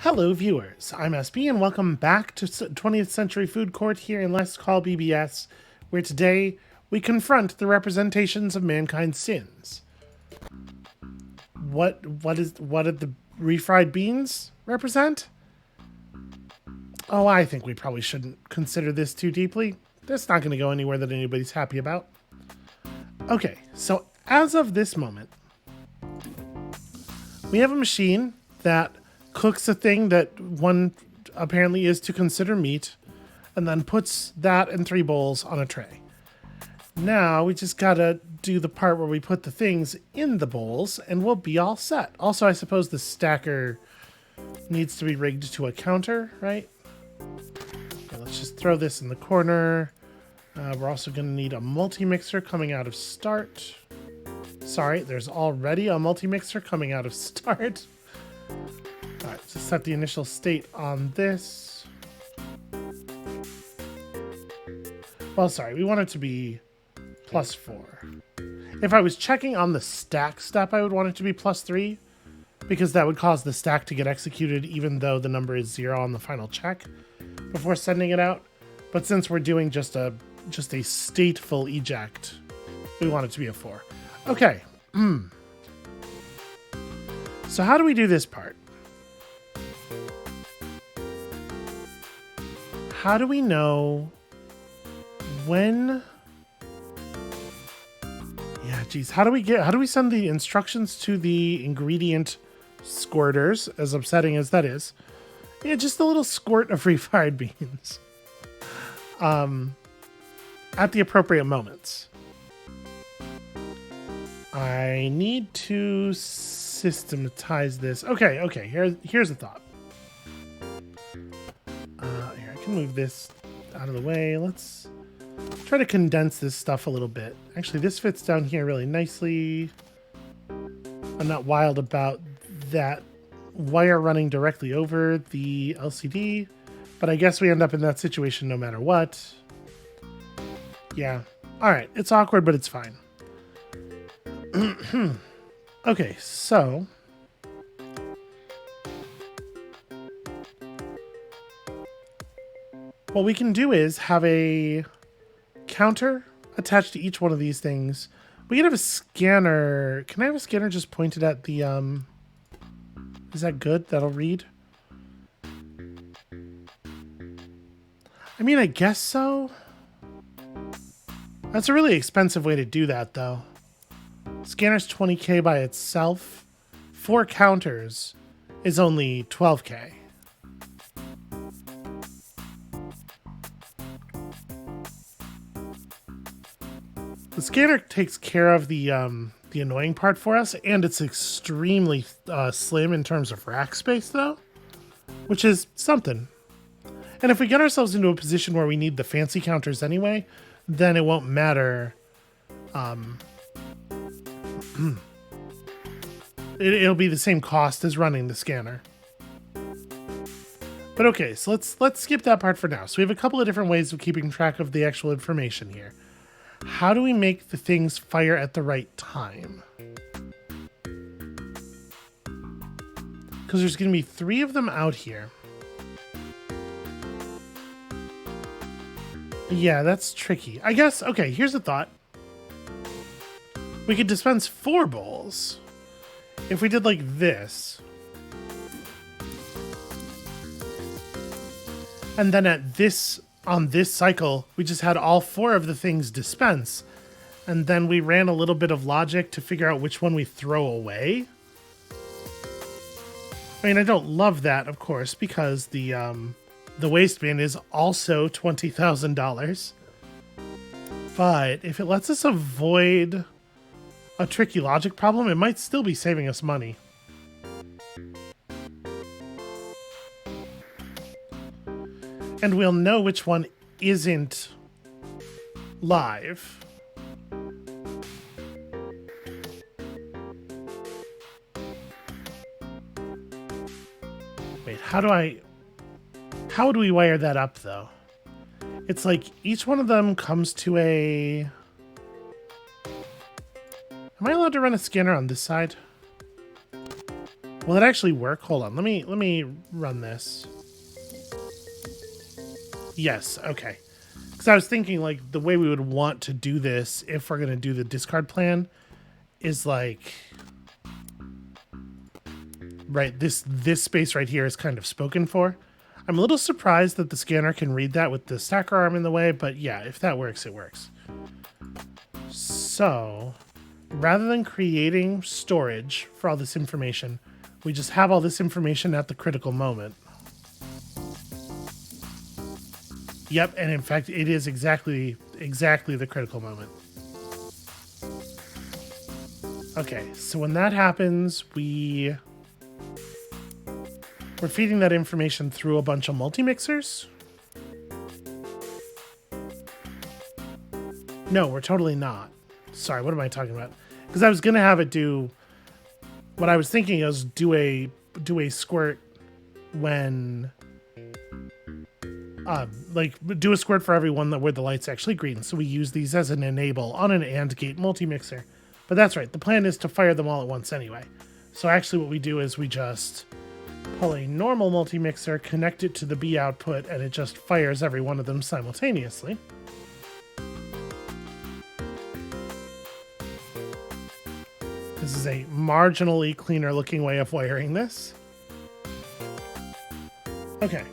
Hello viewers, I'm SB and welcome back to 20th Century Food Court here in Let's Call BBS, where today we confront the representations of mankind's sins. What did the refried beans represent? Oh, I think we probably shouldn't consider this too deeply. That's not going to go anywhere that anybody's happy about. Okay, so as of this moment, we have a machine that cooks a thing that one apparently is to consider meat, and then puts that in 3 bowls on a tray. Now we just gotta do the part where we put the things in the bowls, and we'll be all set. Also, I suppose the stacker needs to be rigged to a counter, right? Okay, let's just throw this in the corner. We're also gonna need a multi-mixer coming out of start. Sorry, there's already a multi-mixer coming out of start. Alright, so set the initial state on this. Well, sorry, we want it to be +4. If I was checking on the stack step, I would want it to be +3, because that would cause the stack to get executed even though the number is 0 on the final check before sending it out. But since we're doing just a stateful eject, we want it to be a 4. Okay. So how do we do this part? How do we know when? Yeah, geez. How do we send the instructions to the ingredient squirters, as upsetting as that is? Yeah, just a little squirt of refried beans. At the appropriate moments. I need to systematize this. Okay. Here's a thought. Here, I can move this out of the way. Let's try to condense this stuff a little bit. Actually, this fits down here really nicely. I'm not wild about that wire running directly over the LCD, but I guess we end up in that situation no matter what. Yeah. All right. It's awkward, but it's fine. Okay, so what we can do is have a counter attached to each one of these things. We can have a scanner. Can I have a scanner just pointed at the, is that good? That'll read? I mean, I guess so. That's a really expensive way to do that, though. Scanner's 20K by itself. 4 counters is only 12K. The scanner takes care of the annoying part for us, and it's extremely slim in terms of rack space, though, which is something. And if we get ourselves into a position where we need the fancy counters anyway, then it won't matter. It'll be the same cost as running the scanner. But okay, so let's skip that part for now. So we have a couple of different ways of keeping track of the actual information here. How do we make the things fire at the right time? Because there's going to be 3 of them out here. Yeah, that's tricky. I guess, okay, here's a thought. We could dispense 4 bowls. If we did like this. And then on this cycle, we just had all 4 of the things dispense. And then we ran a little bit of logic to figure out which one we throw away. I mean, I don't love that, of course, because the waste bin is also $20,000. But if it lets us avoid a tricky logic problem, it might still be saving us money. And we'll know which one isn't live. Wait, how would we wire that up, though? It's like each one of them comes to a... Am I allowed to run a scanner on this side? Will it actually work? Hold on. Let me run this. Yes. Okay. Because I was thinking like the way we would want to do this if we're gonna do the discard plan is like, right, this space right here is kind of spoken for. I'm a little surprised that the scanner can read that with the stacker arm in the way, but yeah, if that works, it works. So rather than creating storage for all this information, we just have all this information at the critical moment. Yep, and in fact, it is exactly the critical moment. Okay, so when that happens, we're feeding that information through a bunch of multi-mixers. No, we're totally not. Sorry, what am I talking about? Because I was gonna have it do. What I was thinking is do a squirt when, like do a squirt for everyone where the light's actually green. So we use these as an enable on an AND gate multi-mixer. But that's right. The plan is to fire them all at once anyway. So actually, what we do is we just pull a normal multi-mixer, connect it to the B output, and it just fires every one of them simultaneously. This is a marginally cleaner looking way of wiring this. Okay.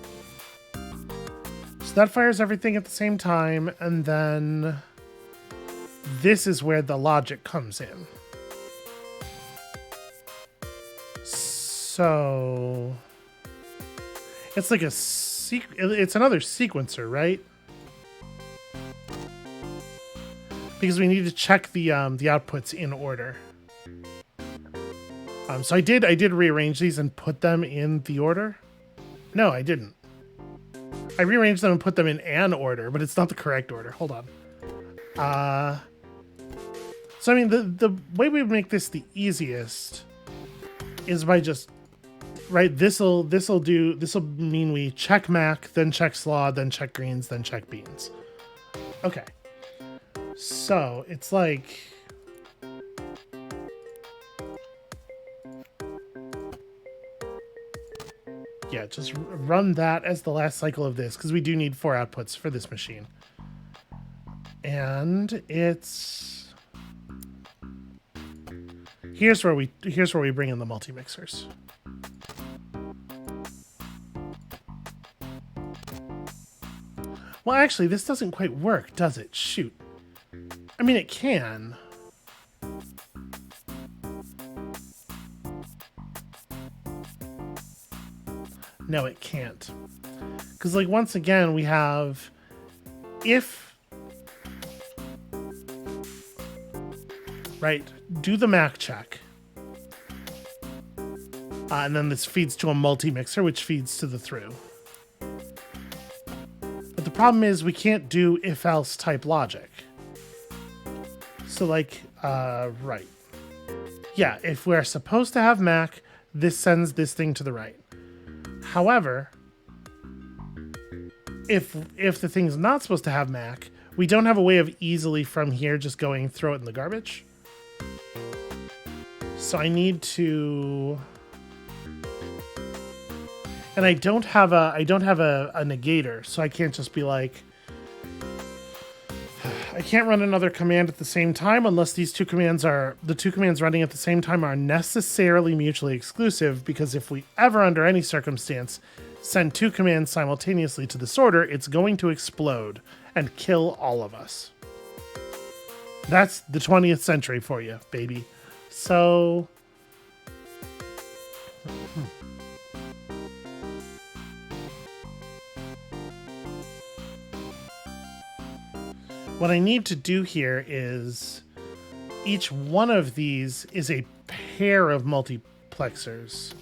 So that fires everything at the same time, and then this is where the logic comes in. So it's like it's another sequencer, right? Because we need to check the outputs in order. So I did rearrange these and put them in the order. No, I didn't. I rearranged them and put them in an order, but it's not the correct order. Hold on. So I mean, the way we make this the easiest is by just, right, this'll mean we check Mac, then check slaw, then check greens, then check beans. Okay. So it's like, yeah, just run that as the last cycle of this, because we do need 4 outputs for this machine. And it's here's where we bring in the multi-mixers. Well, actually, this doesn't quite work, does it? Shoot. I mean, it can. No, it can't. Because, like, once again, we have if, right, do the Mac check. And then this feeds to a multi-mixer, which feeds to the through. But the problem is we can't do if-else type logic. So, like, right. Yeah, if we're supposed to have Mac, this sends this thing to the right. However, if the thing's not supposed to have Mac, we don't have a way of easily from here just going throw it in the garbage. So I need to, and I don't have a negator, so I can't just be like, I can't run another command at the same time unless the two commands running at the same time are necessarily mutually exclusive, because if we ever under any circumstance send 2 commands simultaneously to the sorter, it's going to explode and kill all of us. That's the 20th century for you, baby. So what I need to do here is each one of these is a pair of multiplexers.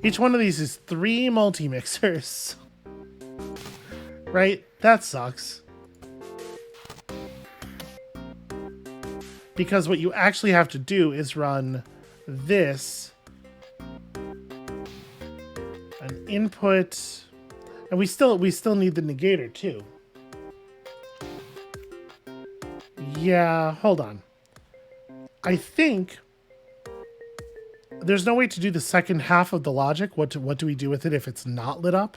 Each one of these is 3 multi-mixers. Right? That sucks. Because what you actually have to do is run this, an input, and we still need the negator too. Yeah, hold on. I think there's no way to do the second half of the logic. What do we do with it if it's not lit up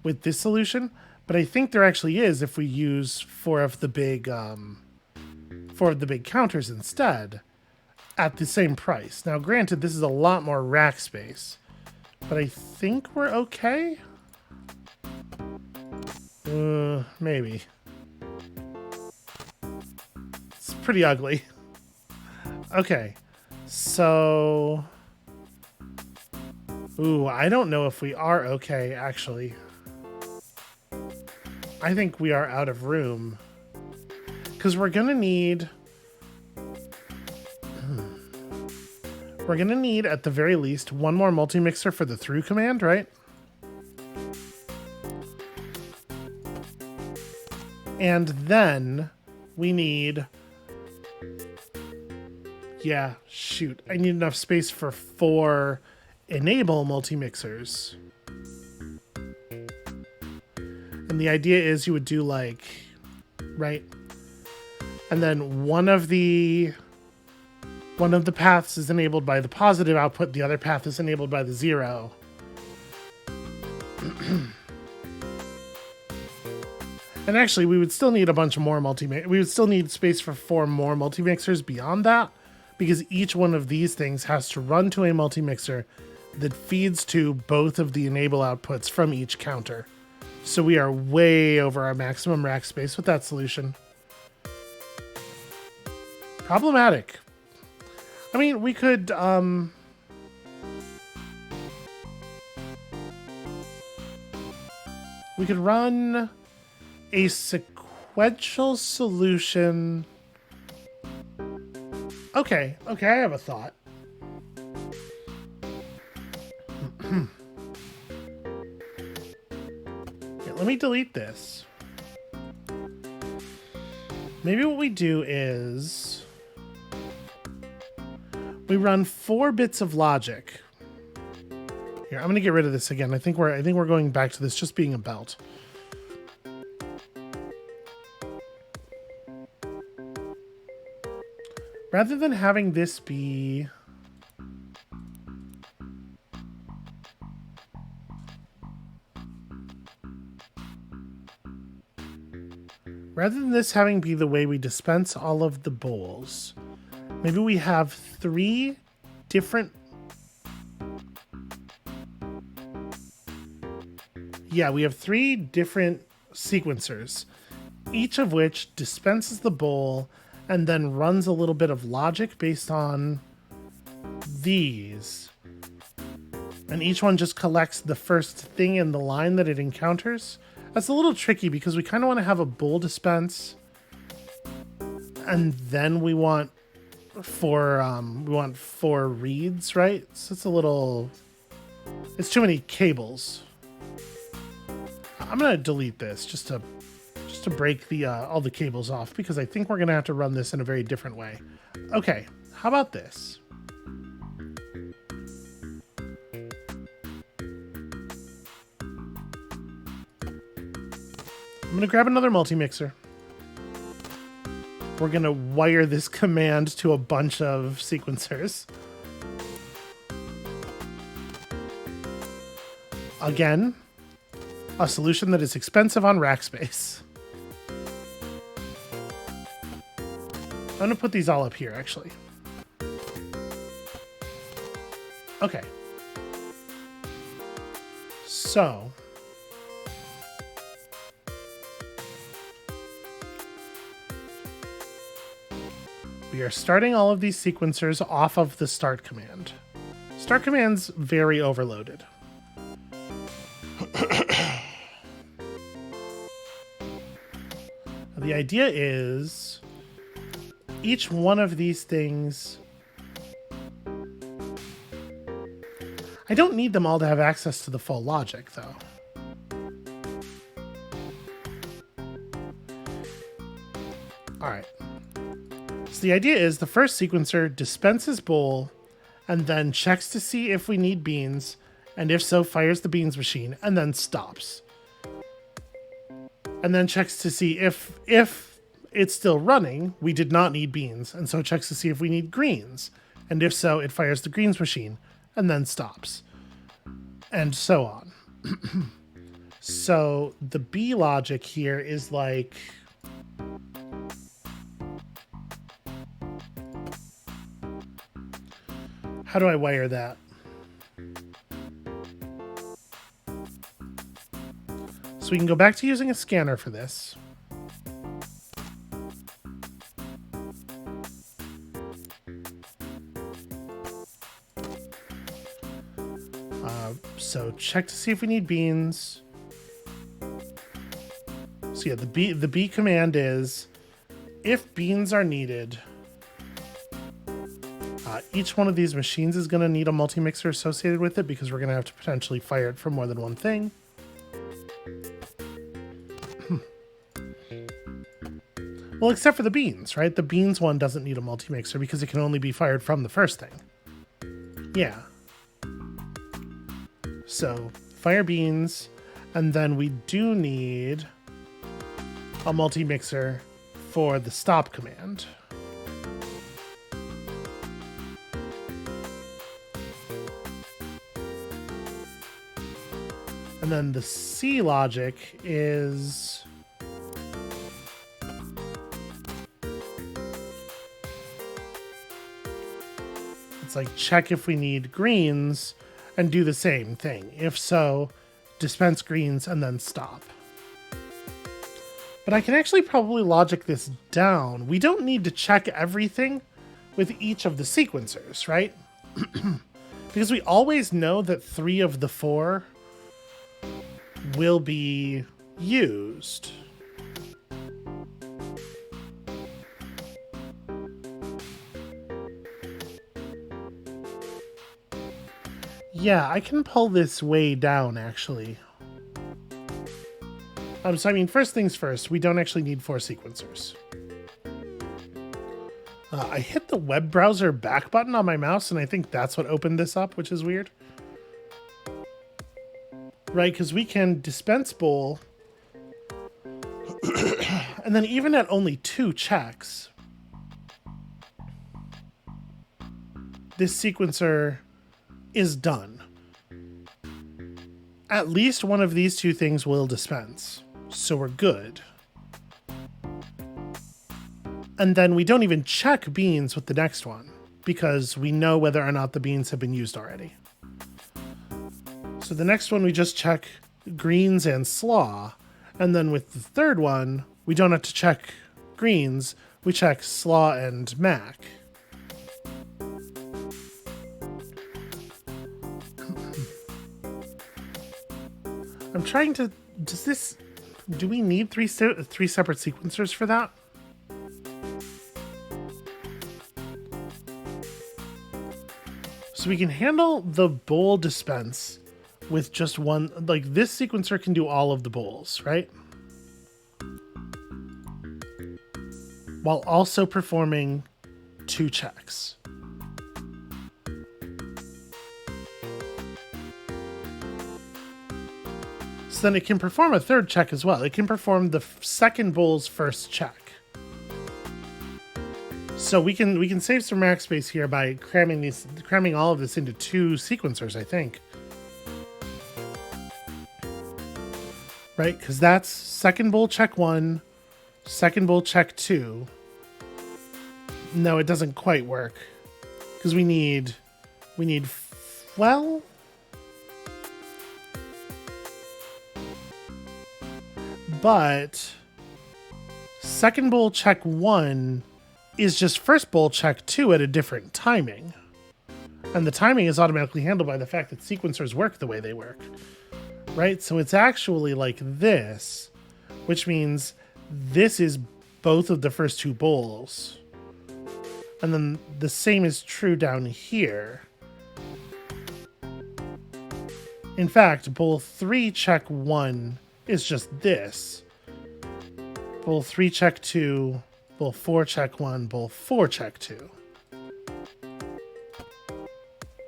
with this solution? But I think there actually is if we use four of the big counters instead at the same price. Now, granted, this is a lot more rack space, but I think we're okay. Maybe. It's pretty ugly. Okay, so... Ooh, I don't know if we are okay, actually. I think we are out of room. Because we're gonna need... We're gonna need, at the very least, one more multi-mixer for the through command, right? And then we need... Yeah, shoot. I need enough space for 4 enable multi-mixers. And the idea is you would do like... Right? And then one of the paths is enabled by the positive output, the other path is enabled by the 0. And actually, we would still need a bunch of more we would still need space for 4 more multi-mixers beyond that, because each one of these things has to run to a multi-mixer that feeds to both of the enable outputs from each counter. So we are way over our maximum rack space with that solution. Problematic. I mean, we could, we could run a sequential solution. Okay, I have a thought. Yeah, let me delete this. Maybe what we do is we run 4 bits of logic. Here, I'm going to get rid of this again. I think we're going back to this just being a belt. Rather than having this be... Rather than this having be the way we dispense all of the bowls, maybe we have 3 different... Yeah, we have 3 different sequencers, each of which dispenses the bowl and then runs a little bit of logic based on these. And each one just collects the first thing in the line that it encounters. That's a little tricky because we kind of want to have a bowl dispense, and then we want 4 reads, right? So it's a little... It's too many cables. I'm gonna delete this just to break the all the cables off, because I think we're gonna have to run this in a very different way. Okay, how about this? I'm gonna grab another multi-mixer. We're gonna wire this command to a bunch of sequencers. Again, a solution that is expensive on rack space. I'm gonna put these all up here, actually. Okay. So... we are starting all of these sequencers off of the start command. Start command's very overloaded. The idea is each one of these things... I don't need them all to have access to the full logic, though. All right. So the idea is the first sequencer dispenses bowl and then checks to see if we need beans, and if so, fires the beans machine and then stops. And then checks to see if it's still running, we did not need beans, and so it checks to see if we need greens. And if so, it fires the greens machine and then stops, and so on. So the B logic here is like, how do I wire that? So we can go back to using a scanner for this. So check to see if we need beans. So yeah, the B command is, if beans are needed, each one of these machines is going to need a multi-mixer associated with it because we're going to have to potentially fire it from more than one thing. Well, except for the beans, right? The beans one doesn't need a multi-mixer because it can only be fired from the first thing. Yeah. So fire beans, and then we do need a multi-mixer for the stop command. And then the C logic is, it's like check if we need greens and do the same thing. If so, dispense greens and then stop. But I can actually probably logic this down. We don't need to check everything with each of the sequencers, right? Because we always know that 3 of the 4 will be used. Yeah, I can pull this way down, actually. So I mean, first things first, we don't actually need 4 sequencers. I hit the web browser back button on my mouse, and I think that's what opened this up, which is weird. Right, because we can dispense bowl, and then even at only 2 checks, this sequencer is done. At least one of these 2 things will dispense, so we're good. And then we don't even check beans with the next one, because we know whether or not the beans have been used already. So the next one, we just check greens and slaw. And then with the third one, we don't have to check greens. We check slaw and mac. I'm trying to... Do we need three separate sequencers for that? So we can handle the bowl dispense with just one, like this sequencer can do all of the bowls, right? While also performing 2 checks. So then it can perform a 3rd check as well. It can perform the second bowl's first check. So we can save some rack space here by cramming all of this into 2 sequencers, I think. Right, because that's second bowl check 1, second bowl check 2. No, it doesn't quite work because we need well, but second bowl check 1 is just first bowl check 2 at a different timing, and the timing is automatically handled by the fact that sequencers work the way they work. Right, so it's actually like this, which means this is both of the first 2 bowls. And then the same is true down here. In fact, bowl 3 check 1 is just this. Bowl 3 check 2, bowl 4 check 1, bowl 4 check 2.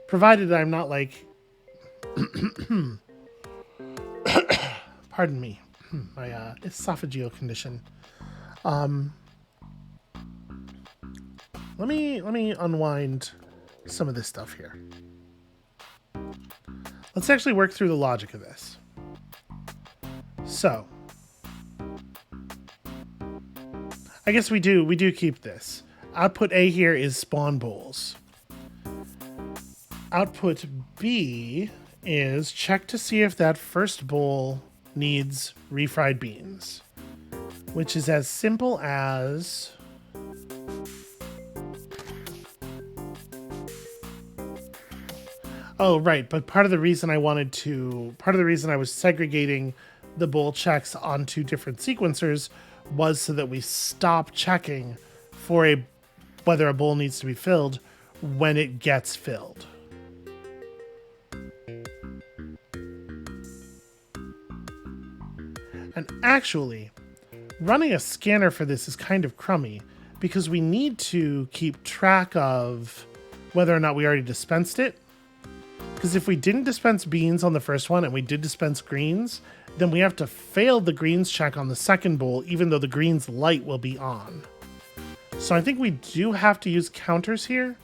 Provided I'm not like... Pardon me, my esophageal condition. Let me unwind some of this stuff here. Let's actually work through the logic of this. So, I guess we do keep this. Output A here is spawn bowls. Output B is check to see if that first bowl needs refried beans, which is as simple as oh, right, but part of the reason I was segregating the bowl checks onto different sequencers was so that we stop checking for whether a bowl needs to be filled when it gets filled. And actually, running a scanner for this is kind of crummy because we need to keep track of whether or not we already dispensed it. Because if we didn't dispense beans on the first one and we did dispense greens, then we have to fail the greens check on the second bowl, even though the greens light will be on. So I think we do have to use counters here.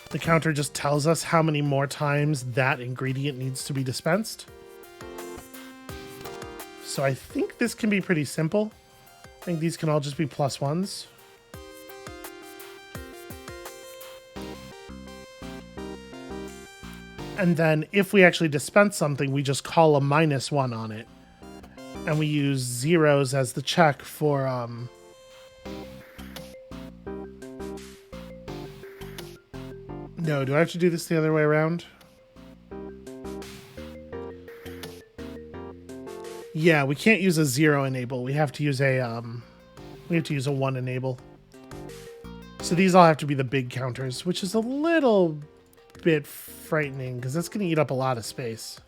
The counter just tells us how many more times that ingredient needs to be dispensed. So I think this can be pretty simple. I think these can all just be +1s. And then if we actually dispense something, we just call a -1 on it. And we use zeros as the check for No, do I have to do this the other way around? Yeah, we can't use a 0 enable. We have to use a 1 enable. So these all have to be the big counters, which is a little bit frightening because that's going to eat up a lot of space.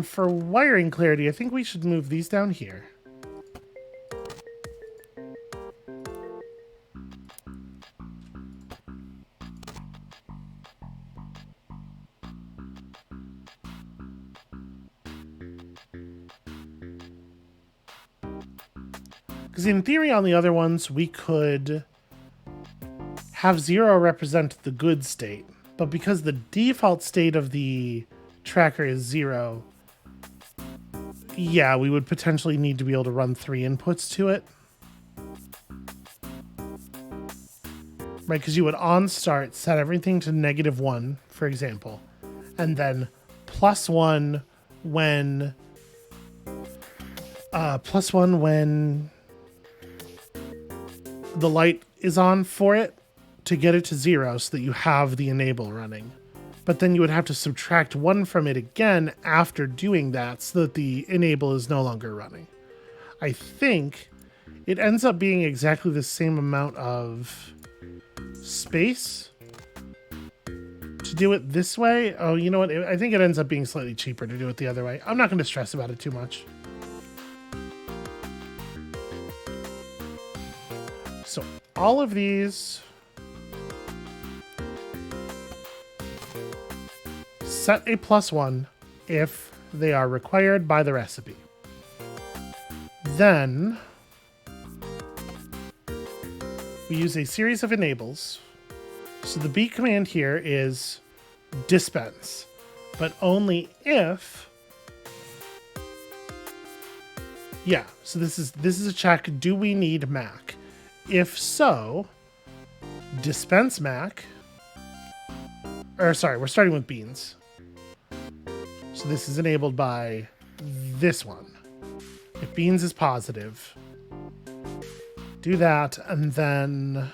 For wiring clarity, I think we should move these down here. Because in theory on the other ones, we could have 0 represent the good state. But because the default state of the tracker is 0, yeah, we would potentially need to be able to run 3 inputs to it. Right, because you would on start set everything to -1, for example, and then +1 when +1 when the light is on for it to get it to 0 so that you have the enable running. But then you would have to subtract 1 from it again after doing that so that the enable is no longer running. I think it ends up being exactly the same amount of space to do it this way. Oh, you know what? I think it ends up being slightly cheaper to do it the other way. I'm not going to stress about it too much. So all of these set a +1 if they are required by the recipe. Then we use a series of enables. So the B command here is dispense, but only if, yeah, so this is a check. Do we need Mac? If so, dispense Mac, or sorry, we're starting with beans. So this is enabled by this one. If beans is positive, do that, and then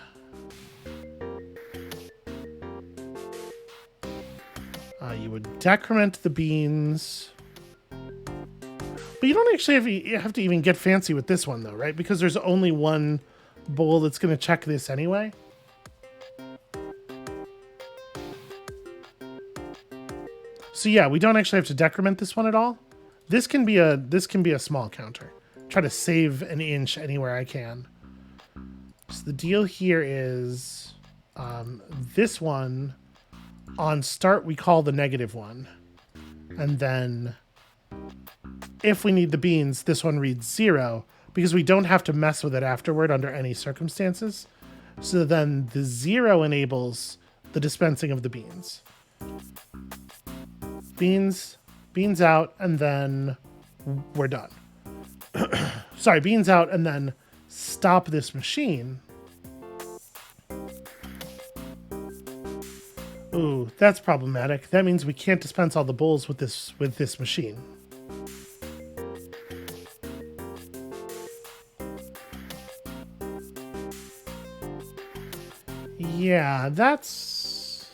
you would decrement the beans. But you don't actually have to even get fancy with this one, though, right? Because there's only one bowl that's going to check this anyway. So yeah, we don't actually have to decrement this one at all. This can be a small counter. Try to save an inch anywhere I can. So the deal here is this one on start we call the -1, and then if we need the beans, this one reads 0 because we don't have to mess with it afterward under any circumstances. So then the 0 enables the dispensing of the beans. Beans out, and then we're done. Sorry, beans out, and then stop this machine. Ooh, that's problematic. That means we can't dispense all the bowls with this machine. Yeah, that's...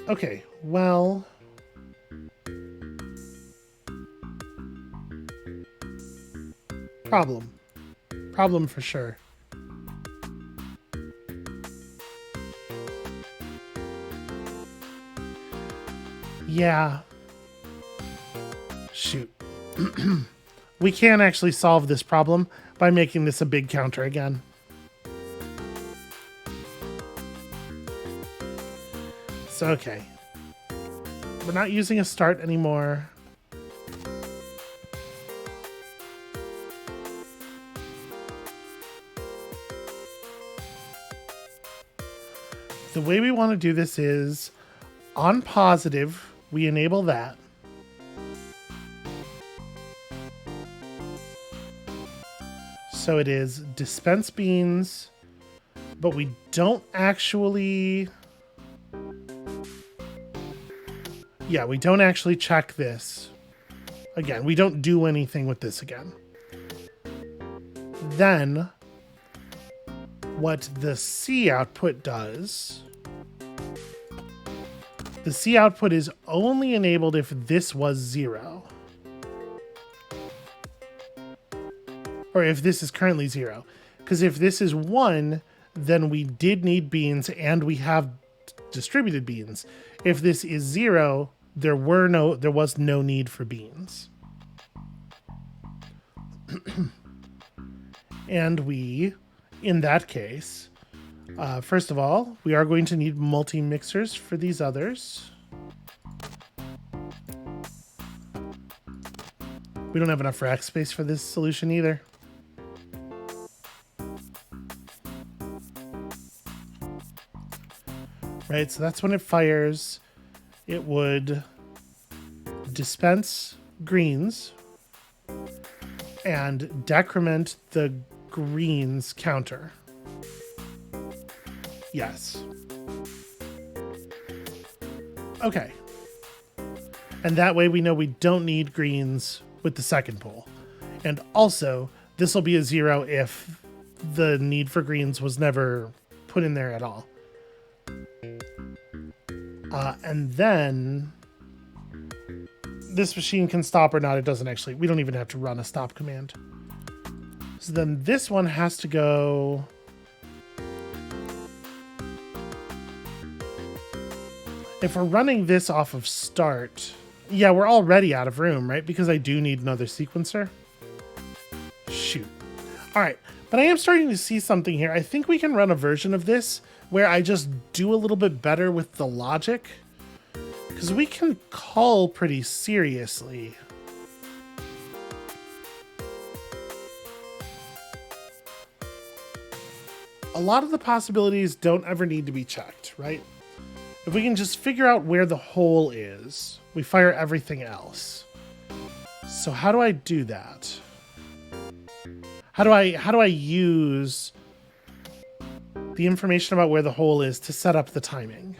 Okay, well... Problem for sure. Yeah. Shoot. We can actually solve this problem by making this a big counter again. So, okay. We're not using a start anymore. The way we want to do this is on positive, we enable that. So it is dispense beans, but we don't actually... Yeah, we don't actually check this. Again, we don't do anything with this again. Then, what the C output does... The C output is only enabled if this was 0. Or if this is currently 0. Because if this is 1, then we did need beans and we have distributed beans. If this is 0, there was no need for beans. And we, in that case, first of all, we are going to need multi-mixers for these others. We don't have enough rack space for this solution either. Right, so that's when it fires. It would dispense greens and decrement the greens counter. Yes. Okay. And that way we know we don't need greens with the second pull. And also, this will be a 0 if the need for greens was never put in there at all. And then this machine can stop or not. It doesn't actually. We don't even have to run a stop command. So then this one has to go. If we're running this off of start, yeah, we're already out of room, right? Because I do need another sequencer. Shoot. All right. But I am starting to see something here. I think we can run a version of this where I just do a little bit better with the logic. Because we can call pretty seriously. A lot of the possibilities don't ever need to be checked, right? If we can just figure out where the hole is, we fire everything else. So how do I do that? How do I use the information about where the hole is to set up the timing?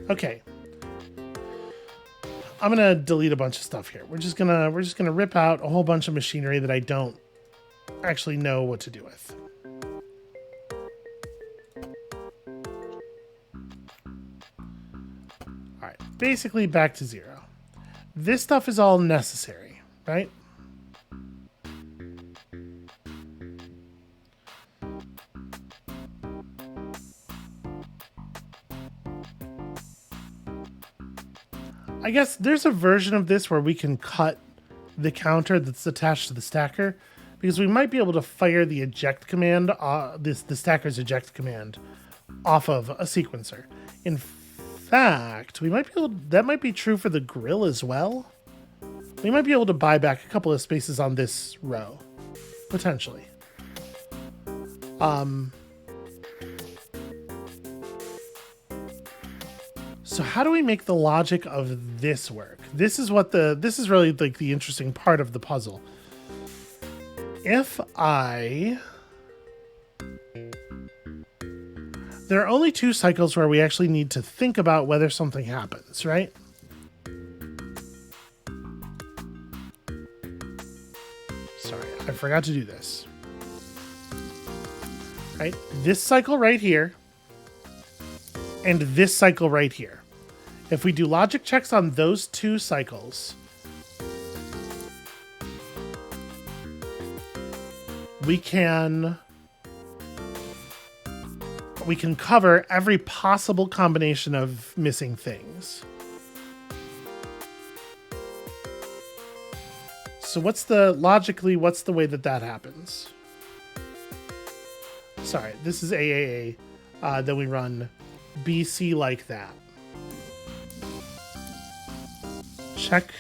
Okay. I'm gonna delete a bunch of stuff here. We're just gonna rip out a whole bunch of machinery that I don't actually know what to do with. All right, basically back to 0. This stuff is all necessary, right? I guess there's a version of this where we can cut the counter that's attached to the stacker because we might be able to fire the eject command, the stacker's eject command, off of a sequencer. In fact, we might be able. That might be true for the grill as well. We might be able to buy back a couple of spaces on this row, potentially. So how do we make the logic of this work? This is really like the interesting part of the puzzle. If there are only 2 cycles where we actually need to think about whether something happens, right? Sorry, I forgot to do this. Right? This cycle right here and this cycle right here. If we do logic checks on those 2 cycles, we can cover every possible combination of missing things. So what's the way that happens? Sorry, this is AAA. Then we run BC like that. Check.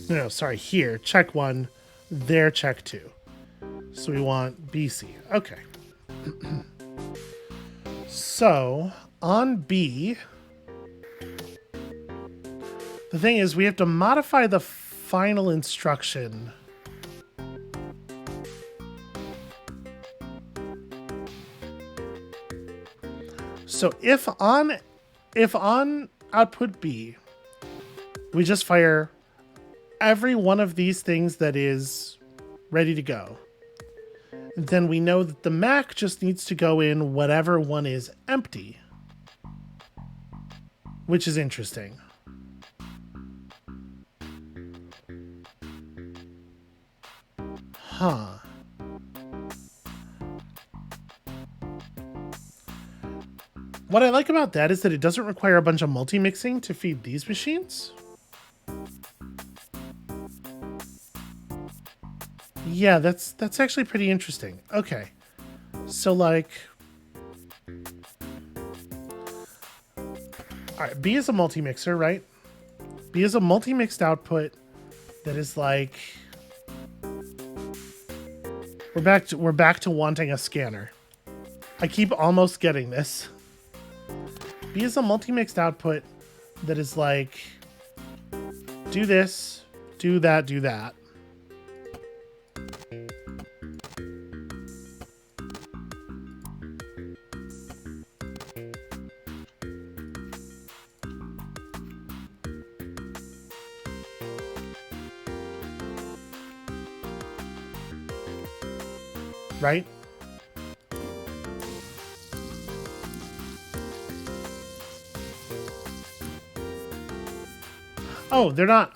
No, sorry, here. Check 1. There, check 2. So we want BC. Okay. So on B, the thing is we have to modify the final instruction. So if on output B, we just fire every one of these things that is ready to go, then we know that the Mac just needs to go in whatever one is empty, which is interesting. Huh. What I like about that is that it doesn't require a bunch of multi-mixing to feed these machines. Yeah, that's actually pretty interesting. Okay. So like, all right, B is a multi-mixer, right? B is a multi-mixed output that is like, we're back to wanting a scanner. I keep almost getting this. B is a multi-mixed output that is like, do this, do that, do that. Right? Oh, they're not,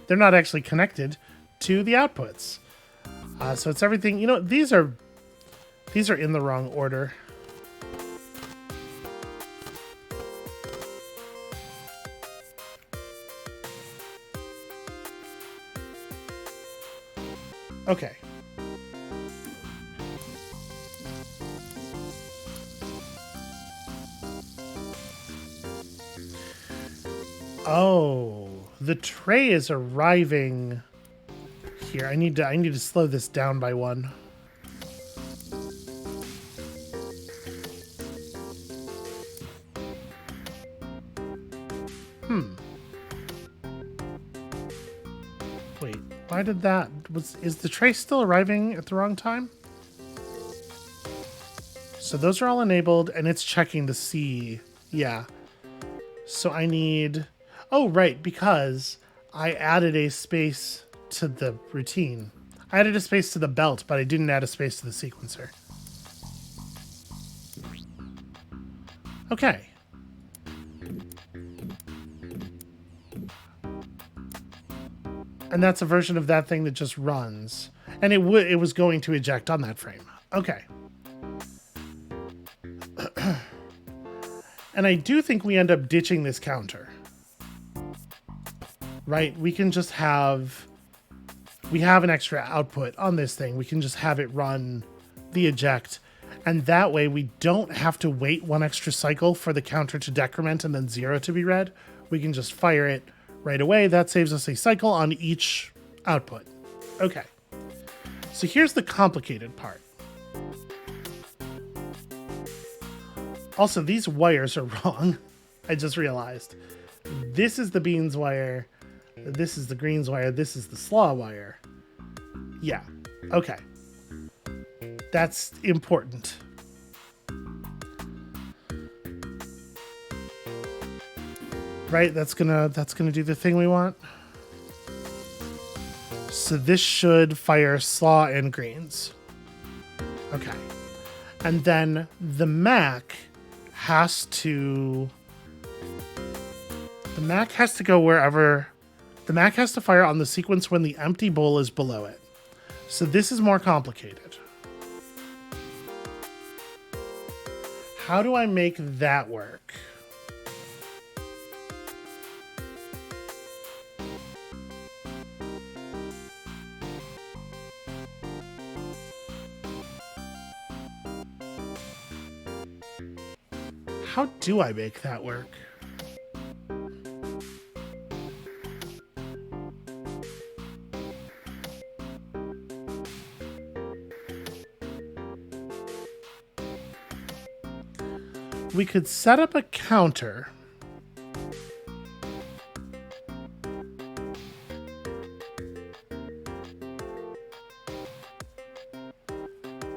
they're not actually connected to the outputs. So it's everything, you know, these are in the wrong order. Okay. Oh, the tray is arriving here. I need to slow this down by 1. Wait, why did that is the tray still arriving at the wrong time? So those are all enabled and it's checking to see. Yeah. So I need, oh, right, because I added a space to the routine. I added a space to the belt, but I didn't add a space to the sequencer. Okay. And that's a version of that thing that just runs. And it was going to eject on that frame. Okay. And I do think we end up ditching this counter. Right? We can just have we have an extra output on this thing, we can just have it run the eject. And that way we don't have to wait one extra cycle for the counter to decrement and then 0 to be read. We can just fire it right away. That saves us a cycle on each output. Okay. So here's the complicated part. Also, these wires are wrong. I just realized. This is the beans wire. This is the greens wire. This is the slaw wire. Yeah. Okay. That's important. Right? That's gonna do the thing we want. So this should fire slaw and greens. Okay. And then the Mac has to go wherever the Mac has to fire on the sequence when the empty bowl is below it. So this is more complicated. How do I make that work? How do I make that work? We could set up a counter.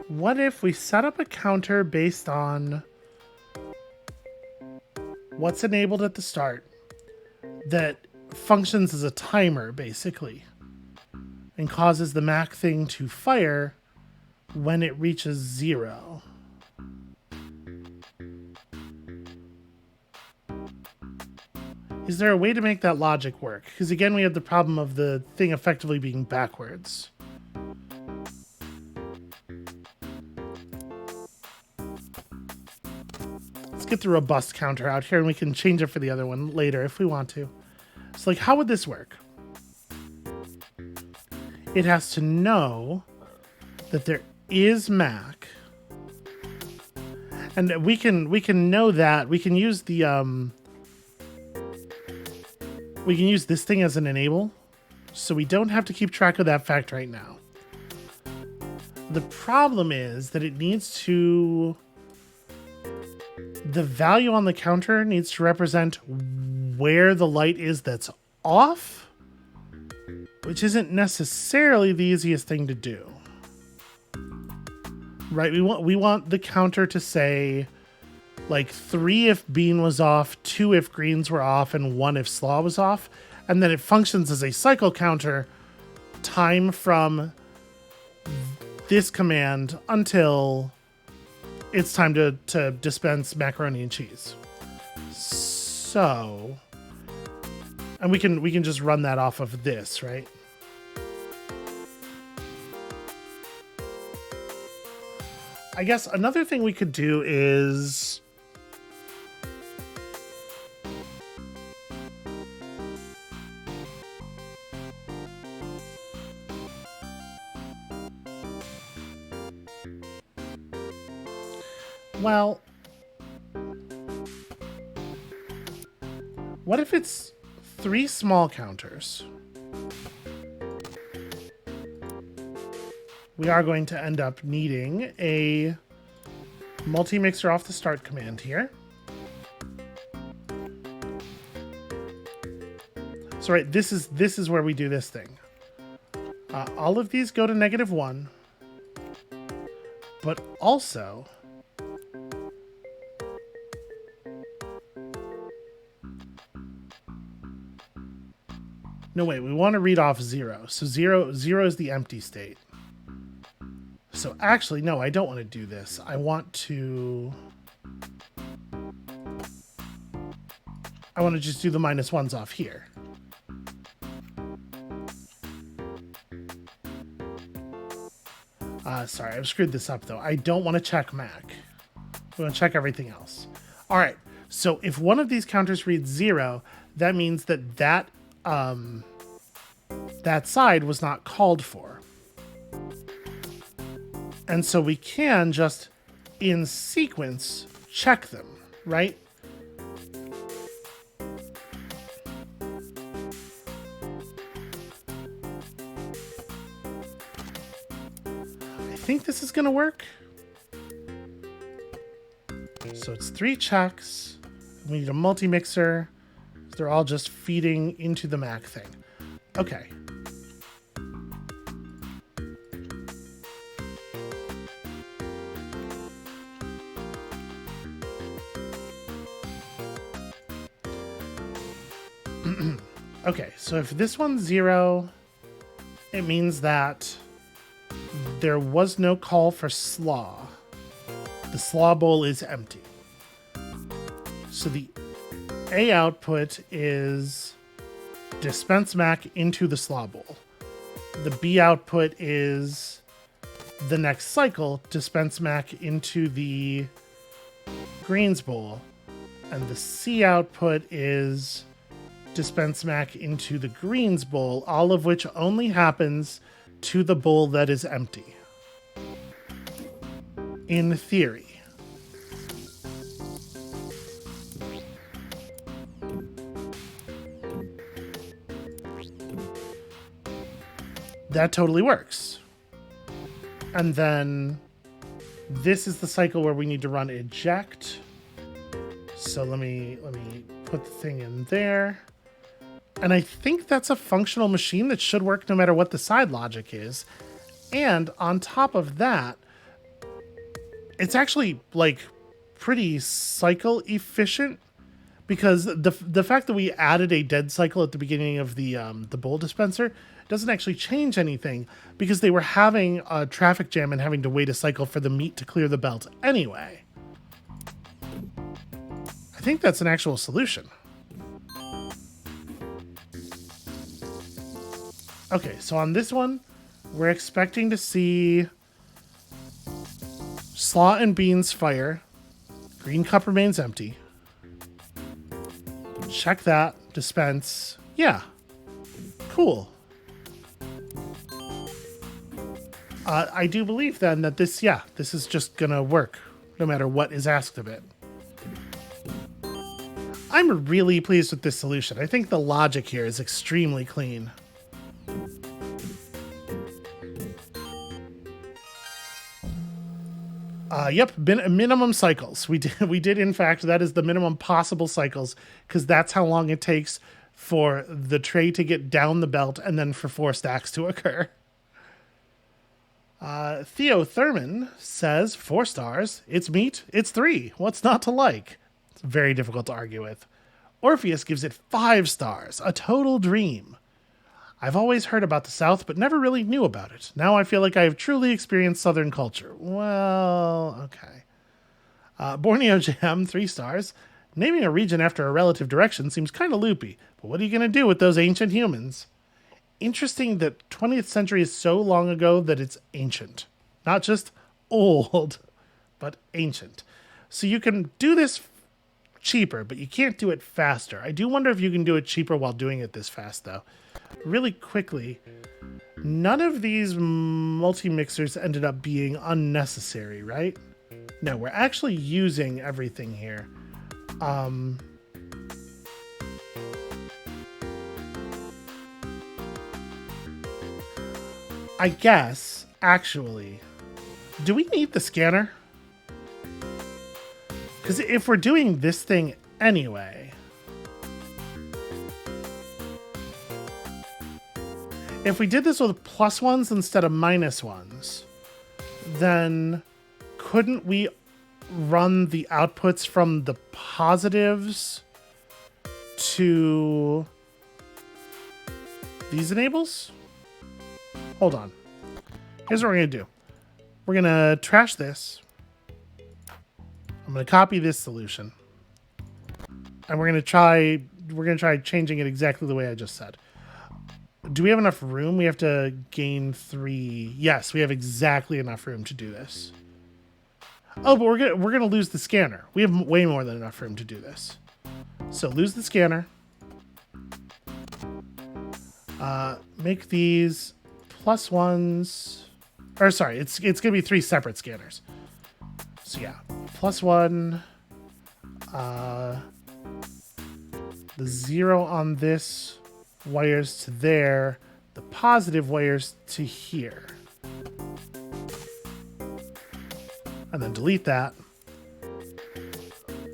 What if we set up a counter based on what's enabled at the start that functions as a timer, basically, and causes the Mac thing to fire when it reaches 0. Is there a way to make that logic work? Because again, we have the problem of the thing effectively being backwards. Let's get the robust counter out here and we can change it for the other one later if we want to. So like, how would this work? It has to know that there is Mac. And we can know that. We can use the we can use this thing as an enable, so we don't have to keep track of that fact right now. The problem is that it needs to... The value on the counter needs to represent where the light is that's off, which isn't necessarily the easiest thing to do. Right? We want the counter to say like 3 if bean was off, 2 if greens were off, and 1 if slaw was off. And then it functions as a cycle counter, time from this command until it's time to dispense macaroni and cheese. So, and we can just run that off of this, right? I guess another thing we could do is well, what if it's 3 small counters? We are going to end up needing a multi-mixer off the start command here. So right, this is where we do this thing. All of these go to -1, but also no, wait, we want to read off 0. So 0 is the empty state. So actually, no, I don't want to do this. I want to just do the -1s off here. Sorry, I've screwed this up though. I don't want to check Mac. We want to check everything else. All right. So if one of these counters reads 0, that means that that side was not called for. And so we can just, in sequence, check them, right? I think this is going to work. So it's 3 checks. We need a multi-mixer. They're all just feeding into the Mac thing. Okay. Okay, so if this one's 0, it means that there was no call for slaw. The slaw bowl is empty. So the A output is dispense Mac into the slaw bowl. The B output is the next cycle, dispense Mac into the greens bowl. And the C output is dispense Mac into the greens bowl, all of which only happens to the bowl that is empty. In theory. That totally works. And then this is the cycle where we need to run eject. So let me put the thing in there. And I think that's a functional machine that should work no matter what the side logic is. And on top of that, it's actually like pretty cycle efficient, because the fact that we added a dead cycle at the beginning of the bowl dispenser doesn't actually change anything, because they were having a traffic jam and having to wait a cycle for the meat to clear the belt anyway. I think that's an actual solution. Okay, so on this one, we're expecting to see slaw and beans fire. Green cup remains empty. Check that. Dispense. Yeah. Cool. I do believe then that this is just gonna work no matter what is asked of it. I'm really pleased with this solution. I think the logic here is extremely clean. Yep, minimum cycles. We did in fact, that is the minimum possible cycles, because that's how long it takes for the tray to get down the belt and then for 4 stacks to occur. Theo Thurman says 4 stars. It's meat. It's 3. What's not to like? It's very difficult to argue with. Orpheus gives it 5 stars. A total dream. I've always heard about the South, but never really knew about it. Now I feel like I have truly experienced Southern culture. Well, okay. Borneo Jam, 3 stars. Naming a region after a relative direction seems kind of loopy, but what are you going to do with those ancient humans? Interesting that 20th century is so long ago that it's ancient. Not just old, but ancient. So you can do this cheaper, but you can't do it faster. I do wonder if you can do it cheaper while doing it this fast, though. Really quickly, none of these multi-mixers ended up being unnecessary, right? No, we're actually using everything here. I guess, actually, do we need the scanner? Because if we're doing this thing anyway, if we did this with +1s instead of -1s, then couldn't we run the outputs from the positives to these enables? Hold on. Here's what we're going to do. We're going to trash this. I'm going to copy this solution. And we're going to try changing it exactly the way I just said. Do we have enough room? We have to gain 3. Yes, we have exactly enough room to do this. Oh, but we're going to lose the scanner. We have way more than enough room to do this. So lose the scanner. make these +1s. Or sorry, it's going to be 3 separate scanners. So yeah, +1. The 0 on this wires to there. The positive wires to here. And then delete that.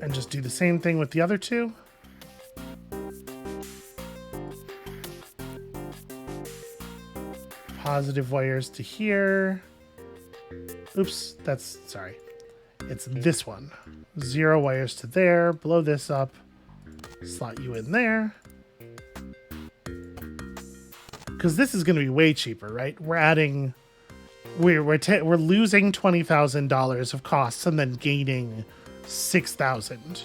And just do the same thing with the other 2. Positive wires to here. Oops, that's, sorry. It's this one. 0 wires to there. Blow this up. Slot you in there. Because this is going to be way cheaper, right? We're adding... We're losing $20,000 of costs and then gaining $6,000.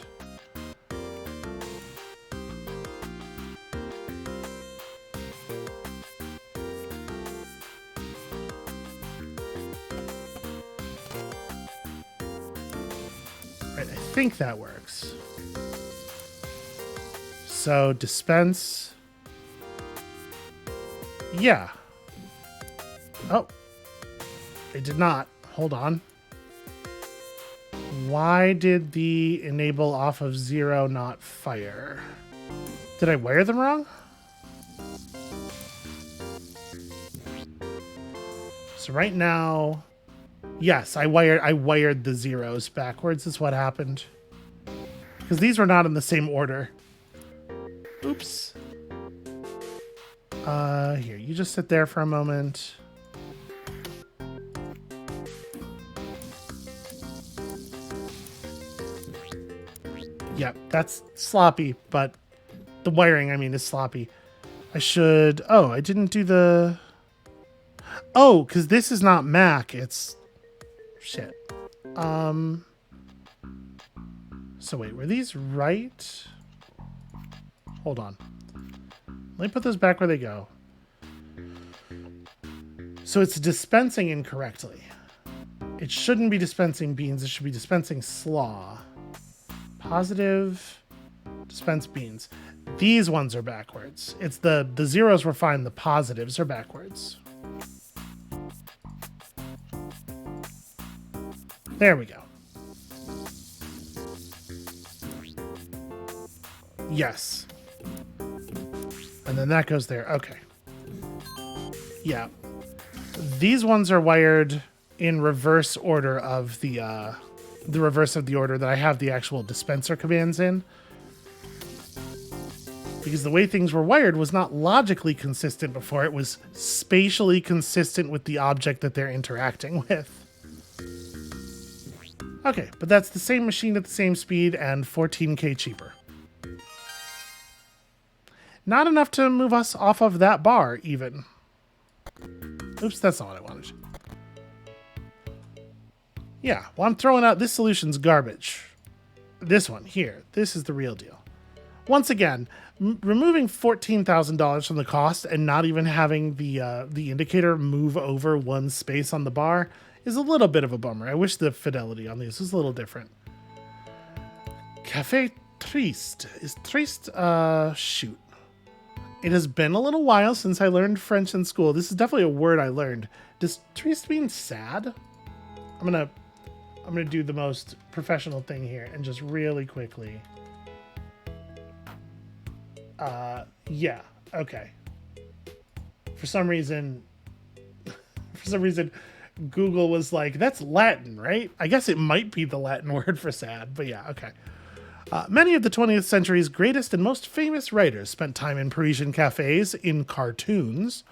Right, I think that works. So dispense. Yeah. Oh. It did not. Hold on. Why did the enable off of 0 not fire? Did I wire them wrong? So right now, yes, I wired the 0s backwards is what happened. Because these were not in the same order. Oops. Here, you just sit there for a moment. Yep, that's sloppy, but the wiring, I mean, is sloppy. I should... Oh, I didn't do the... Oh, because this is not Mac, it's... Shit. So wait, were these right? Hold on. Let me put those back where they go. So it's dispensing incorrectly. It shouldn't be dispensing beans, it should be dispensing slaw. Positive, dispense beans. These ones are backwards. It's the 0s were fine, the positives are backwards. There we go. Yes. And then that goes there. Okay. Yeah. These ones are wired in reverse order of the reverse of the order that I have the actual dispenser commands in. Because the way things were wired was not logically consistent before. It was spatially consistent with the object that they're interacting with. Okay, but that's the same machine at the same speed and 14K cheaper. Not enough to move us off of that bar, even. Oops, that's not what I wanted. Yeah, well, I'm throwing out this solution's garbage. This one here, this is the real deal. Once again, removing $14,000 from the cost and not even having the indicator move over one space on the bar is a little bit of a bummer. I wish the fidelity on these was a little different. Café triste. Is triste, shoot. It has been a little while since I learned French in school. This is definitely a word I learned. Does triste mean sad? I'm gonna do the most professional thing here and just really quickly. Yeah, okay. For some reason, Google was like, that's Latin, right? I guess it might be the Latin word for sad, but yeah, okay. Many of the 20th century's greatest and most famous writers spent time in Parisian cafes in cartoons,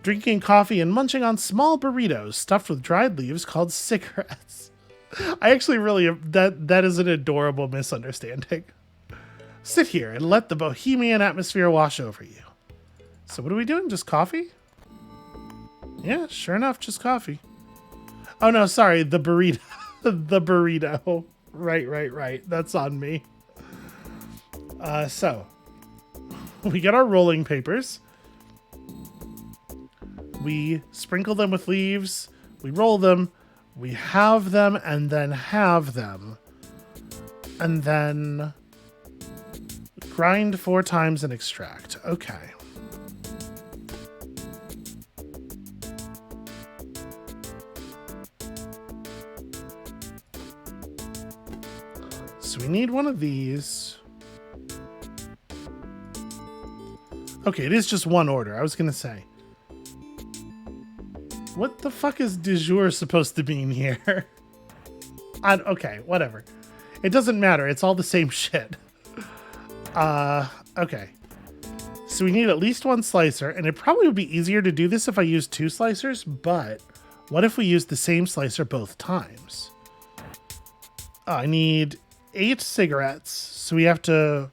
drinking coffee and munching on small burritos stuffed with dried leaves called cigarettes. I actually really, that is an adorable misunderstanding. Sit here and let the bohemian atmosphere wash over you. So what are we doing? Just coffee? Yeah, sure enough, just coffee. Oh no, sorry, the burrito. The burrito. Right. That's on me. So, we get our rolling papers. We sprinkle them with leaves. We roll them. We have them and then have them. And then grind 4 times and extract. Okay. So we need one of these. Okay, it is just one order. I was going to say. What the fuck is du jour supposed to mean here? Okay, whatever. It doesn't matter. It's all the same shit. Okay. So we need at least one slicer, and it probably would be easier to do this if I used 2 slicers, but what if we use the same slicer both times? I need 8 cigarettes, so we have to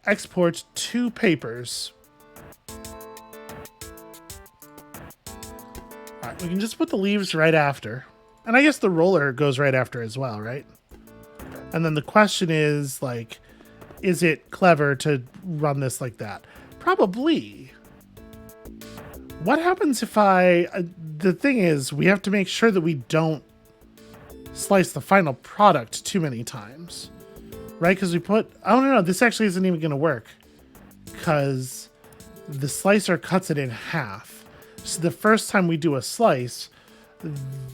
export 2 papers. All right, we can just put the leaves right after. And I guess the roller goes right after as well, right? And then the question is, like, is it clever to run this like that? Probably. What happens if the thing is, we have to make sure that we don't slice the final product too many times. Right? Because we put... Oh, no, this actually isn't even going to work. Because the slicer cuts it in half. So the first time we do a slice,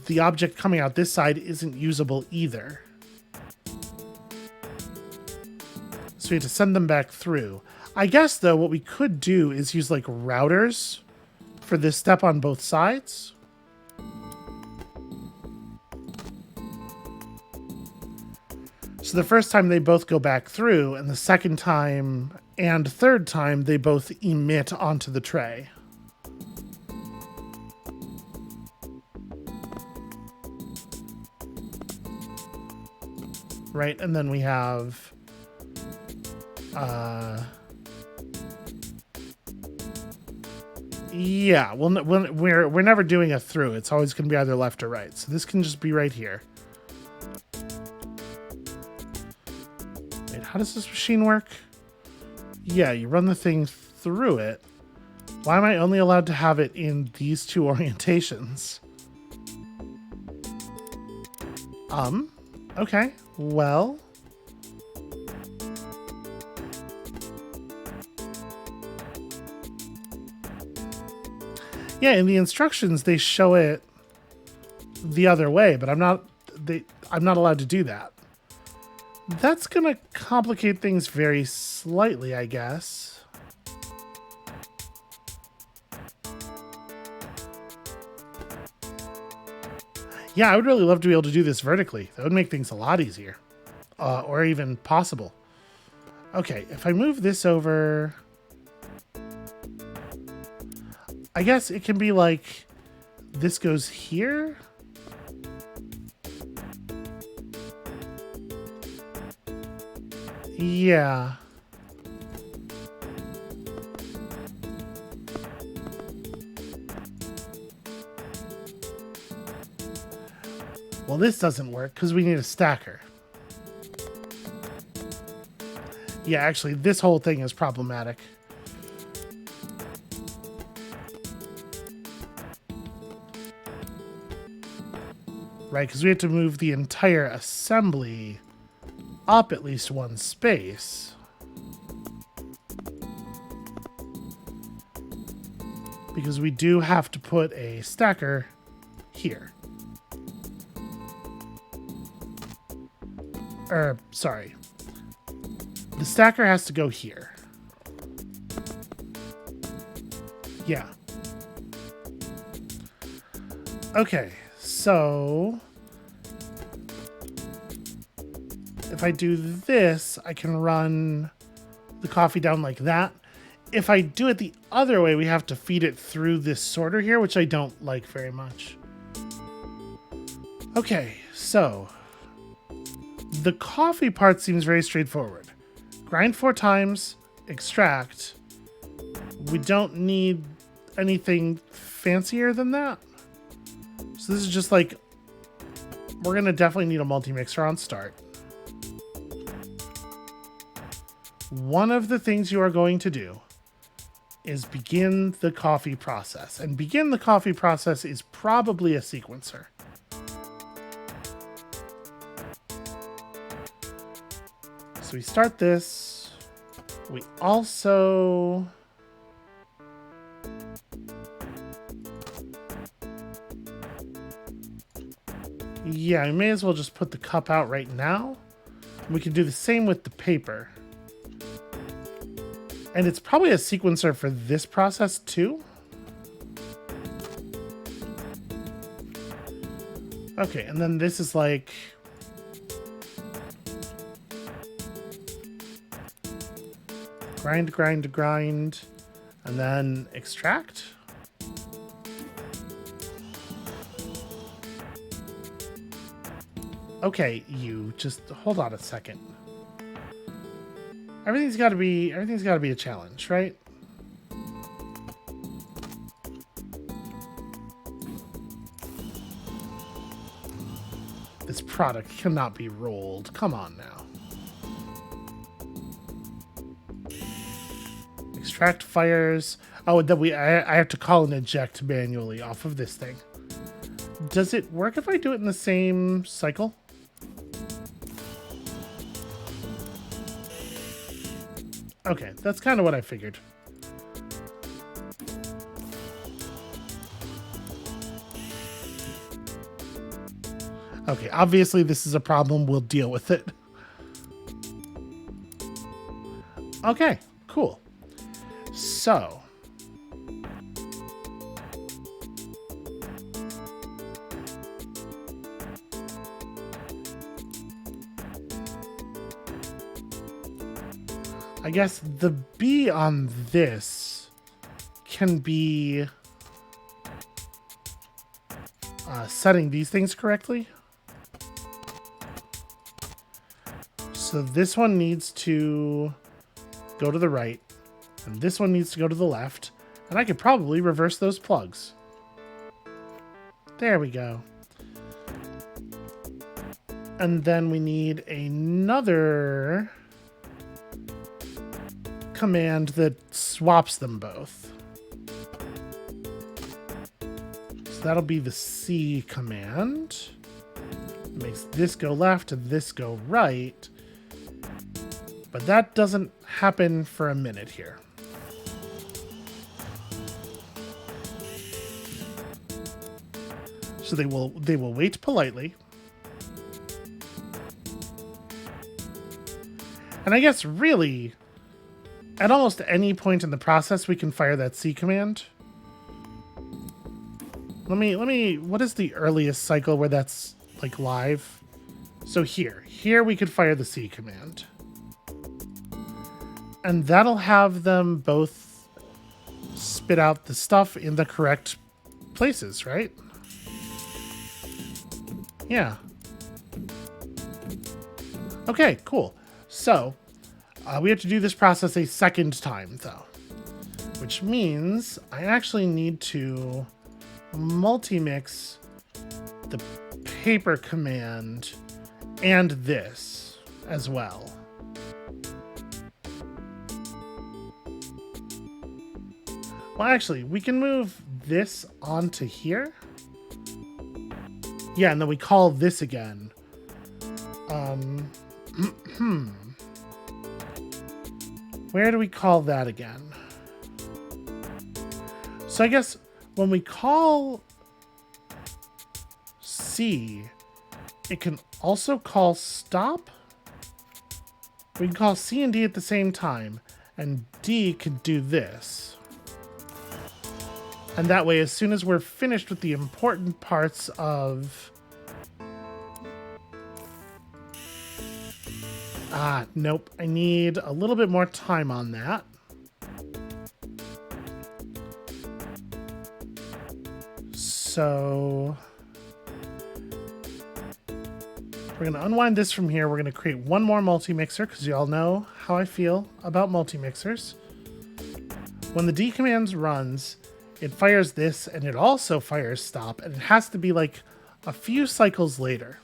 the object coming out this side isn't usable either. So we have to send them back through. I guess, though, what we could do is use, like, routers for this step on both sides. So the first time they both go back through, and the second time and third time they both emit onto the tray. Right, and then we have... yeah, we're never doing a through. It's always going to be either left or right. So this can just be right here. Wait, how does this machine work? Yeah, you run the thing through it. Why am I only allowed to have it in these 2 orientations? Okay, well... yeah, in the instructions they show it the other way, but I'm not allowed to do that. That's gonna complicate things very slightly, I guess. Yeah, I would really love to be able to do this vertically. That would make things a lot easier. Or even possible. Okay, if I move this over... I guess it can be like, this goes here? Yeah. Well, this doesn't work because we need a stacker. Yeah, actually, this whole thing is problematic. Right, because we have to move the entire assembly up at least 1 space. Because we do have to put a stacker here. Sorry. The stacker has to go here. Yeah. Okay, so... if I do this, I can run the coffee down like that. If I do it the other way, we have to feed it through this sorter here, which I don't like very much. Okay, so the coffee part seems very straightforward. Grind 4 times, extract. We don't need anything fancier than that. So this is just like, we're going to definitely need a multi-mixer on start. One of the things you are going to do is begin the coffee process. And begin the coffee process is probably a sequencer. So we start this. We also... Yeah, we may as well just put the cup out right now. We can do the same with the paper. And it's probably a sequencer for this process too. Okay, and then this is like... grind, grind, grind, and then extract. Okay, you just hold on a second. Everything's got to be a challenge, right? This product cannot be rolled. Come on now. Extract fires. Oh, that I have to call and eject manually off of this thing. Does it work if I do it in the same cycle? Okay, that's kind of what I figured. Okay, obviously this is a problem. We'll deal with it. Okay, cool. So, I guess the B on this can be setting these things correctly. So this one needs to go to the right, and this one needs to go to the left, and I could probably reverse those plugs. There we go. And then we need another command that swaps them both. So that'll be the C command. Makes this go left and this go right. But that doesn't happen for a minute here. So they will wait politely. And I guess really, at almost any point in the process, we can fire that C command. Let me, what is the earliest cycle where that's like live? So here we could fire the C command. And that'll have them both spit out the stuff in the correct places, right? Yeah. Okay, cool. So, we have to do this process a second time, though. Which means I actually need to multi-mix the paper command and this as well. Well, actually, we can move this onto here. Yeah, and then we call this again. Where do we call that again? So I guess when we call C, it can also call stop. We can call C and D at the same time, and D can do this. And that way, as soon as we're finished with the important parts of... nope. I need a little bit more time on that. So... we're going to unwind this from here. We're going to create one more multi-mixer, because you all know how I feel about multi-mixers. When the D command runs, it fires this, and it also fires stop, and it has to be like a few cycles later.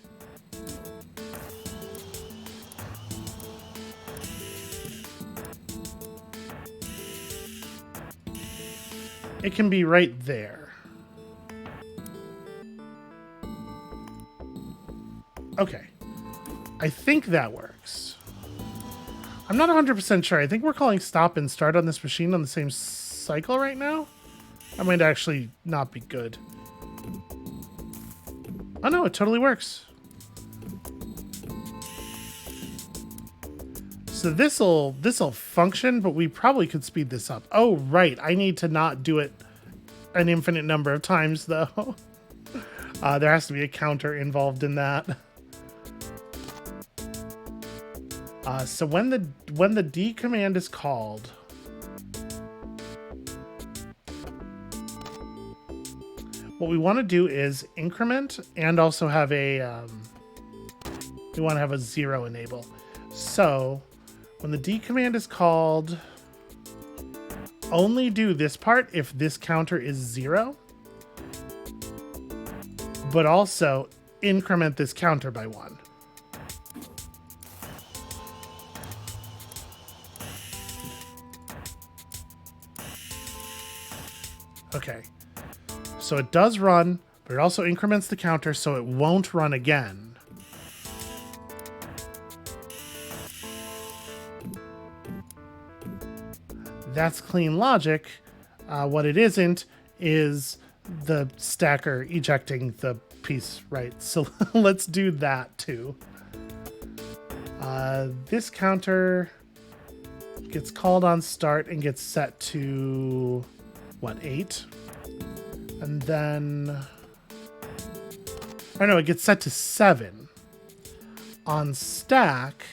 It can be right there. Okay. I think that works. I'm not 100% sure. I think we're calling stop and start on this machine on the same cycle right now. That might actually not be good. Oh no, it totally works. So this'll function, but we probably could speed this up. Oh, right. I need to not do it an infinite number of times, though. There has to be a counter involved in that. So when the D command is called, what we want to do is increment and also have a we want to have a 0 enable. So when the D command is called, only do this part if this counter is 0, but also increment this counter by 1. Okay, so it does run, but it also increments the counter so it won't run again. That's clean logic. What it isn't is the stacker ejecting the piece, right? So let's do that too. This counter gets called on start and gets set to, what, 8? And then, or no, it gets set to 7. On stack,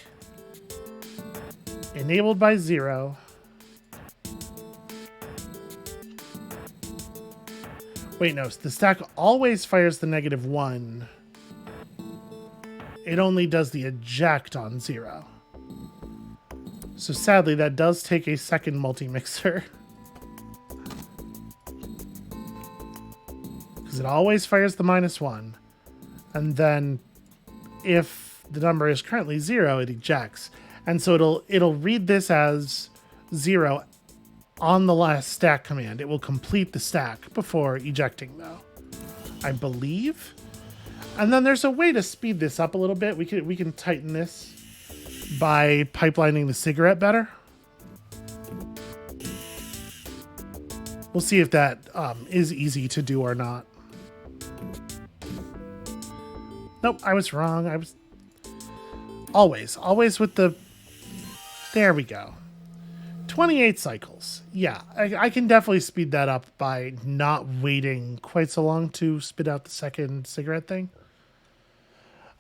enabled by 0. Wait, no, the stack always fires the -1. It only does the eject on 0. So sadly, that does take a second multi-mixer. Because it always fires the -1. And then if the number is currently 0, it ejects. And so it'll read this as 0 on the last stack command. It will complete the stack before ejecting, though, I believe. And then there's a way to speed this up a little bit. We can tighten this by pipelining the cigarette better. We'll see if that is easy to do or not. Nope, I was wrong. I was always with the. There we go. 28 cycles. Yeah, I can definitely speed that up by not waiting quite so long to spit out the second cigarette thing.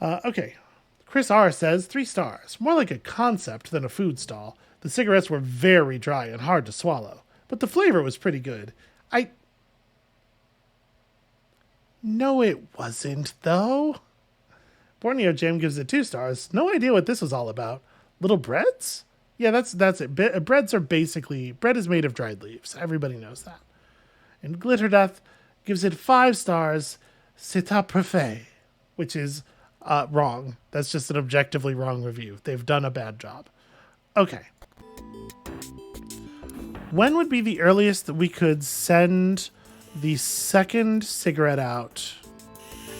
Okay. Chris R says 3 stars. More like a concept than a food stall. The cigarettes were very dry and hard to swallow, but the flavor was pretty good. No, it wasn't, though. Borneo Jam gives it 2 stars. No idea what this was all about. Little breads? Yeah, that's it. Breads are basically... Bread is made of dried leaves. Everybody knows that. And Glitter Death gives it 5 stars. C'est à parfait. Which is wrong. That's just an objectively wrong review. They've done a bad job. Okay. When would be the earliest that we could send the second cigarette out?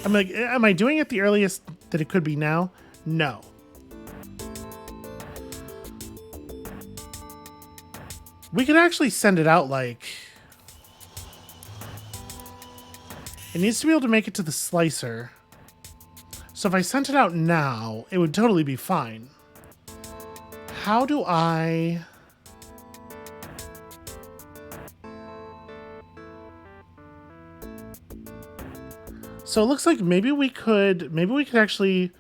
Am I doing it the earliest that it could be now? No. We could actually send it out like... It needs to be able to make it to the slicer. So if I sent it out now, it would totally be fine. How do I... So it looks like maybe we could actually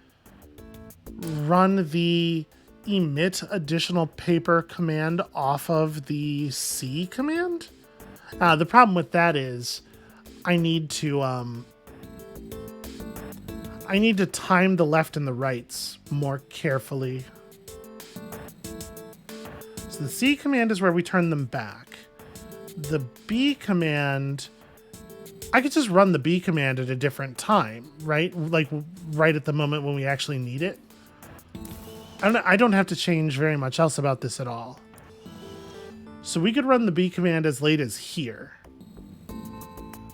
run the emit additional paper command off of the C command. The problem with that is I need to time the left and the rights more carefully. So the C command is where we turn them back. The B command, I could just run the B command at a different time, right? Like right at the moment when we actually need it. I don't have to change very much else about this at all. So we could run the B command as late as here.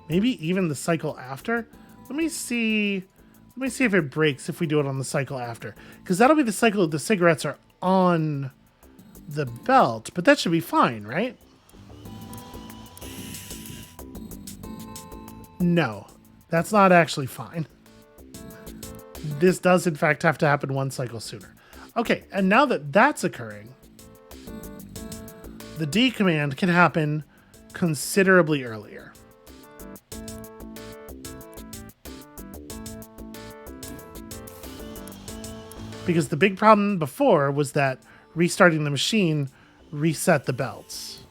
Maybe even the cycle after. Let me see if it breaks if we do it on the cycle after. Because that'll be the cycle the cigarettes are on the belt. But that should be fine, right? No, that's not actually fine. this does in fact have to happen one cycle sooner. Okay, and now that that's occurring, the D command can happen considerably earlier. Because the big problem before was that restarting the machine reset the belts.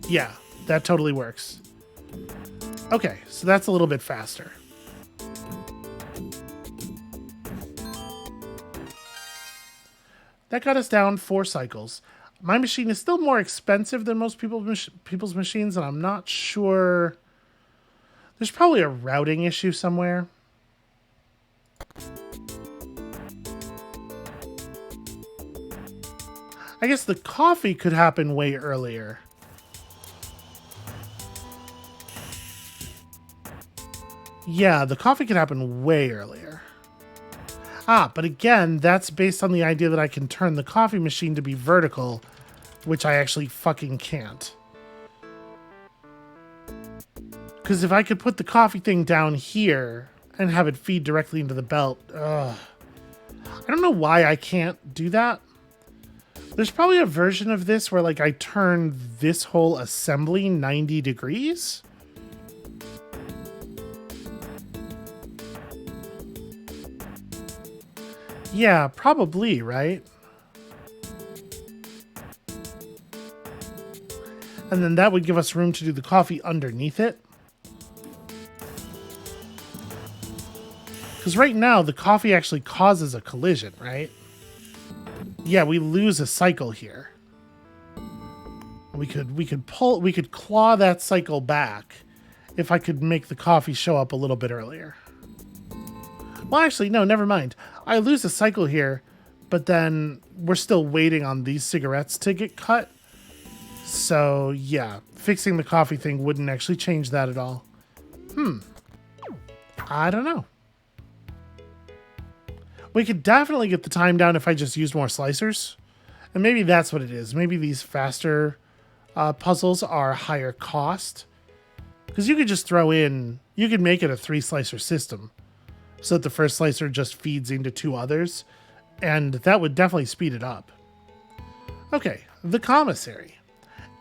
Yeah, that totally works. Okay, so that's a little bit faster. That got us down 4 cycles. My machine is still more expensive than most people's machines, and I'm not sure. There's probably a routing issue somewhere. I guess the coffee could happen way earlier. Yeah, the coffee could happen way earlier. Ah, but again, that's based on the idea that I can turn the coffee machine to be vertical, which I actually fucking can't. Because if I could put the coffee thing down here and have it feed directly into the belt, I don't know why I can't do that. There's probably a version of this where like I turn this whole assembly 90 degrees. Yeah, probably, right? And then that would give us room to do the coffee underneath it. Because right now, the coffee actually causes a collision, right? Yeah, we lose a cycle here. We could claw that cycle back if I could make the coffee show up a little bit earlier. Well, actually, no, never mind. I lose a cycle here, but then we're still waiting on these cigarettes to get cut. So, yeah, fixing the coffee thing wouldn't actually change that at all. I don't know. We could definitely get the time down if I just used more slicers. And maybe that's what it is. Maybe these faster puzzles are higher cost. Because you could just throw in... You could make it a 3-slicer system. So that the first slicer just feeds into 2 others. And that would definitely speed it up. Okay, the Commissary.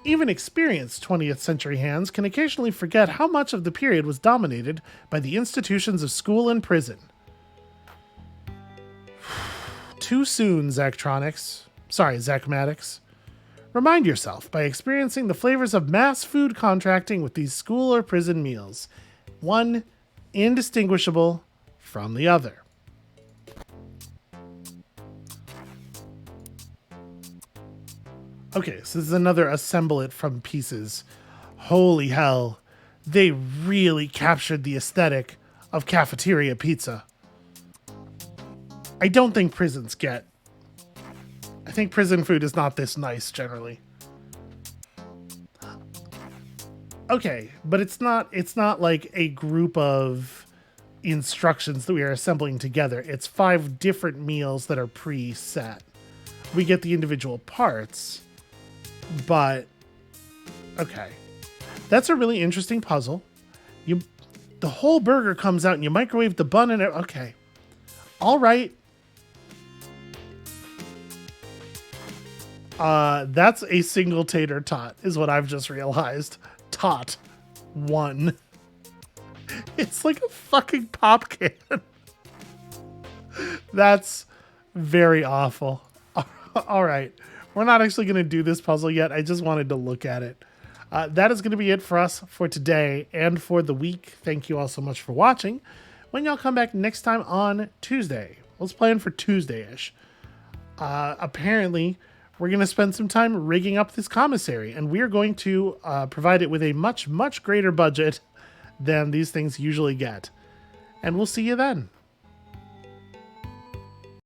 Even experienced 20th century hands can occasionally forget how much of the period was dominated by the institutions of school and prison. Too soon, Zachtronics. Sorry, Zachmatics. Remind yourself by experiencing the flavors of mass food contracting with these school or prison meals. One indistinguishable from the other. Okay, so this is another assemble it from pieces. Holy hell. They really captured the aesthetic of cafeteria pizza. I don't think prisons get. I think prison food is not this nice generally. Okay, but it's not like a group of instructions that we are assembling together. It's 5 different meals that are preset. We get the individual parts, but okay. That's a really interesting puzzle. The whole burger comes out and you microwave the bun and okay. All right. That's a single tater tot is what I've just realized. Tot 1. It's like a fucking pop can. That's very awful. All right. We're not actually going to do this puzzle yet. I just wanted to look at it. That is going to be it for us for today and for the week. Thank you all so much for watching. When y'all come back next time on Tuesday, let's plan for Tuesday-ish. Apparently, we're going to spend some time rigging up this commissary, and we're going to provide it with a much, much greater budget than these things usually get. And we'll see you then.